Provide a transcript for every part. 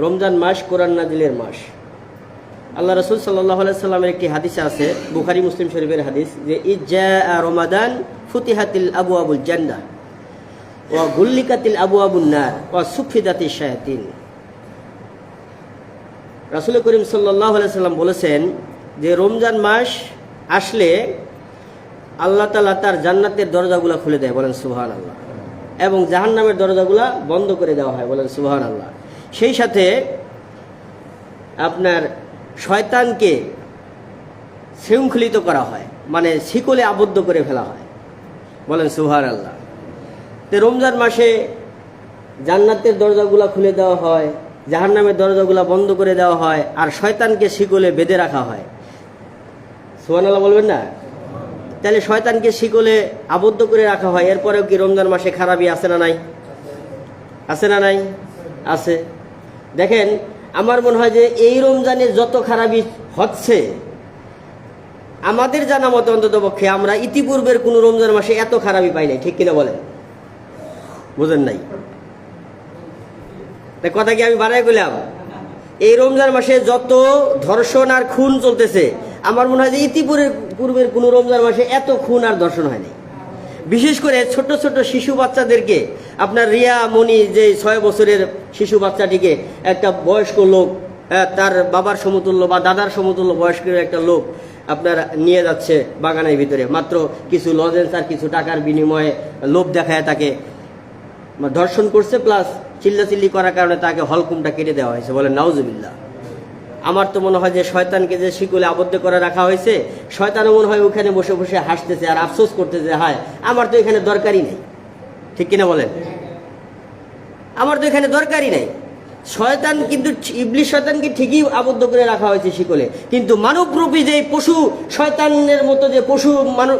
রমজান মাস কোরআন নাজিলের মাস। আল্লাহ রাসূল সাল্লাল্লাহু আলাইহি সাল্লামের একটি হাদিসে আছে, বুখারী মুসলিম শরীফের হাদিস, যে ইজ্জা রমাদান ফুতিহাতিল আবওয়াবুল জান্নাহ ওয়া গুল্লিকাতিল আবওয়াবুন নার ওয়া সুফিদাতিশ শায়াতিন। রাসূল করিম সাল্লাল্লাহু আলাইহি সাল্লাম বলেছেন যে রমজান মাস আসলে আল্লাহ তাআলা তার জান্নাতের দরজাগুলো খুলে দেয়, বলেন সুবহানাল্লাহ, এবং জাহান্নামের দরজাগুলো বন্ধ করে দেওয়া হয়, বলেন সুবহানাল্লাহ। সেই সাথে আপনার শয়তানকে শৃঙ্খলিত করা হয়, মানে শিকলে আবদ্ধ করে ফেলা হয়, বলেন সুবহানাল্লাহ। তো রমজান মাসে জান্নাতের দরজাগুলো খুলে দেওয়া হয়, জাহান্নামের দরজাগুলো বন্ধ করে দেওয়া হয়, আর শয়তানকে শিকলে বেঁধে রাখা হয়। সুবহানাল্লাহ বলবেন না? তাহলে শয়তানকে শিকলে আবদ্ধ করে রাখা হয়, এরপরেও কি রমজান মাসে খারাপই আছে না নাই? আছে না নাই? আছে। দেখেন, আমার মনে হয় যে এই রমজানে যত খারাপই হচ্ছে, আমাদের জানা মতো অন্তত পক্ষে আমরা ইতিপূর্বের কোন রমজান মাসে এত খারাপই পাই নাই, ঠিক কিনা বলেন? বুঝেন নাই? কথা কি আমি বাড়াই গেলাম? এই রমজান মাসে যত ধর্ষণ আর খুন চলতেছে, আমার মনে হয় যে ইতিপূর্বের কোন রমজান মাসে এত খুন আর ধর্ষণ হয়নি। বিশেষ করে ছোট ছোট শিশু বাচ্চাদেরকে, আপনার রিয়া মনি, যে 6 বছরের শিশু বাচ্চাটিকে একটা বয়স্ক লোক, তার বাবার সমতুল্য বা দাদার সমতুল্য বয়স্কের একটা লোক আপনার নিয়ে যাচ্ছে বাগানের ভিতরে, মাত্র কিছু লজেন্স আর কিছু টাকার বিনিময়ে লোভ দেখায় তাকে ধর্ষণ করছে, প্লাস চিল্লাচিল্লি করার কারণে তাকে হলকুমটা কেটে দেওয়া হয়েছে, বলেন নাউজুবিল্লাহ। আমার তো মনে হয় যে শয়তানকে যে শিকলে আবদ্ধ করে রাখা হয়েছে, শয়তানও মনে হয় ওখানে বসে বসে হাসতেছে আর আফসোস করতেছে, হায় আমার তো এখানে দরকারই নেই, ঠিক কিনা বলেন? আমার তো এখানে দরকারই নেই। শয়তান কিন্তু, ইবলিশ শয়তানকে ঠিকই আবদ্ধ করে রাখা হয়েছে শিকলে, কিন্তু মানবরূপী যে পশু শয়তানের মতো যে পশু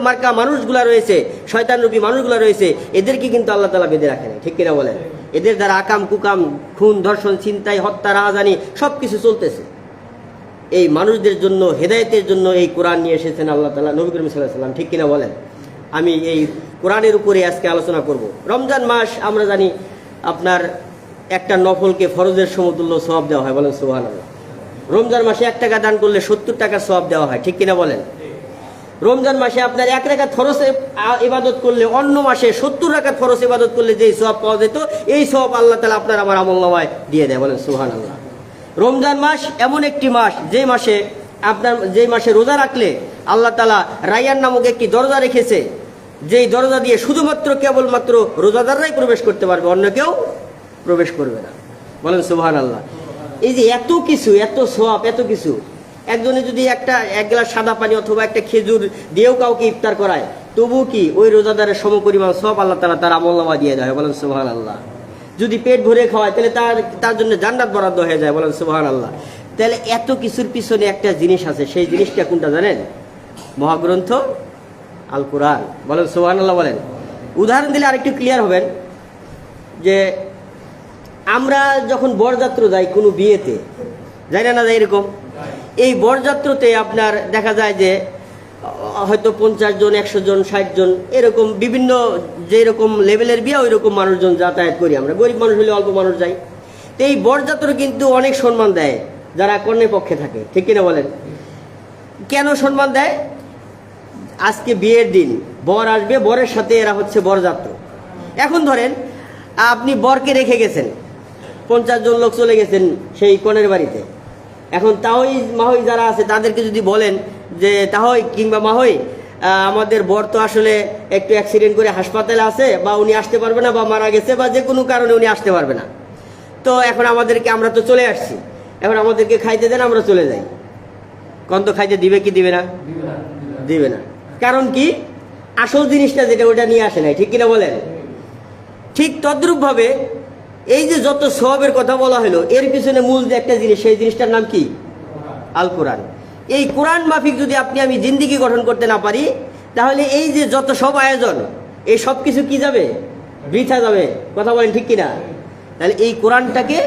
মার্কা মানুষগুলা রয়েছে, শয়তানরূপী মানুষগুলা রয়েছে, এদেরকে কিন্তু আল্লাহ তাআলা বেঁধে রাখে না, ঠিক কিনা বলেন? এদের দ্বারা আকাম কুকাম, খুন ধর্ষণ, ছিনতাই, হত্যা, রাহাজানি সবকিছু চলতেছে। এই মানুষদের জন্য, হেদায়েতের জন্য এই কোরআন নিয়ে এসেছেন আল্লাহ তাআলা, নবী করিম সাল্লাল্লাহু আলাইহি ওয়াসাল্লাম, ঠিক কিনা বলেন? আমি এই কোরআনের উপরে আজকে আলোচনা করব। রমজান মাস আমরা জানি আপনার একটা নফলকে ফরজের সমতুল্য সওয়াব দেওয়া হয়, বলেন সুবহানাল্লাহ। রমজান মাসে 1 টাকা দান করলে 70 টাকার সওয়াব দেওয়া হয়, ঠিক কিনা বলেন? রমজান মাসে আপনার 1 রাকাত ফরজ ইবাদত করলে অন্য মাসে 70 রাকাত ফরজ ইবাদত করলে যেই সওয়াব পাওয়া যেত, এই সওয়াব আল্লাহ তাআলা আপনার আমার আমলনামায় দিয়ে দেয়, বলেন সুবহানাল্লাহ। রমজান মাস এমন একটি মাস, যে মাসে রোজা রাখলে আল্লাহ তাআলা রায়্যান নামক একটি দরজা রেখেছে, যেই দরজা দিয়ে শুধুমাত্র কেবলমাত্র রোজাদাররাই প্রবেশ করতে পারবে, অন্য কেউ প্রবেশ করবে না, বলেন সুবহানাল্লাহ। এই যে এত কিছু, এত সওয়াব, এত কিছু, একজনে যদি এক গ্লাস সাদা পানি অথবা একটা খেজুর দিয়েও কাউকে ইফতার করায়, তবু কি ওই রোজাদারের সমপরিমাণ সওয়াব আল্লাহ তাআলা তার আমলনামা দিয়ে দেয়, বলেন সুবহানাল্লাহ। যদি পেট ভরে খাওয়ায় তাহলে তার জন্য জান্নাত বরাদ্দ হয়ে যায়, বলেন সুবহানাল্লাহ। তাহলে এত কিছুর পিছনে একটা জিনিস আছে, সেই জিনিসটা কোনটা জানেন? মহাগ্রন্থ আল কোরআন, বলেন সুবহানাল্লাহ। বলেন, উদাহরণ দিলে আরেকটু ক্লিয়ার হবেন। যে আমরা যখন বরযাত্র যাই কোনো বিয়েতে, যাই না যাই এরকম, এই বরযাত্রতে আপনার দেখা যায় যে হয়তো 50 জন, 100 জন, 60 জন, এরকম বিভিন্ন যেরকম লেভেলের বিয়ে ওই রকম মানুষজন যাতায়াত করি। আমরা গরিব মানুষ হলে অল্প মানুষ যাই। তো এই বরযাত্র কিন্তু অনেক সম্মান দেয় যারা কন্যার পক্ষে থাকে, ঠিক কিনা বলেন? কেন সম্মান দেয়? আজকে বিয়ের দিন, বর আসবে, বরের সাথে এরা হচ্ছে বরযাত্র। এখন ধরেন আপনি বরকে রেখে গেছেন, 50 জন লোক চলে গেছেন সেই কনের বাড়িতে। এখন তাহই মাহই যারা আছে তাদেরকে যদি বলেন যে তাহই কিংবা মাহই, আমাদের বর তো আসলে একটু অ্যাক্সিডেন্ট করে হাসপাতালে আছে, বা উনি আসতে পারবে না, বা মারা গেছে, বা যে কোনো কারণে উনি আসতে পারবে না, তো এখন আমরা তো চলে আসছি, এখন আমাদেরকে খাইতে দেন, আমরা চলে যাই। কোন তো খাইতে দিবে কি দিবে না? দিবে না। কারণ কি? আসল জিনিসটা যেটা ওটা নিয়ে আসে নাই, ঠিক কিনা বলেন? ঠিক তদ্রূপ ভাবে এই যে যত সওয়াবের কথা বলা হলো, এর পিছনে মূল যে একটা জিনিস, সেই জিনিসটার নাম কি? আল কোরআন। এই কোরআন মাফিক যদি আমি জিন্দেগি গঠন করতে না পারি, তাহলে এই যে যত সব আয়োজন, এই সব কিছু কি যাবে? বৃথা যাবে। কথা বলেন, ঠিক কিনা? তাহলে এই কোরআনটাকে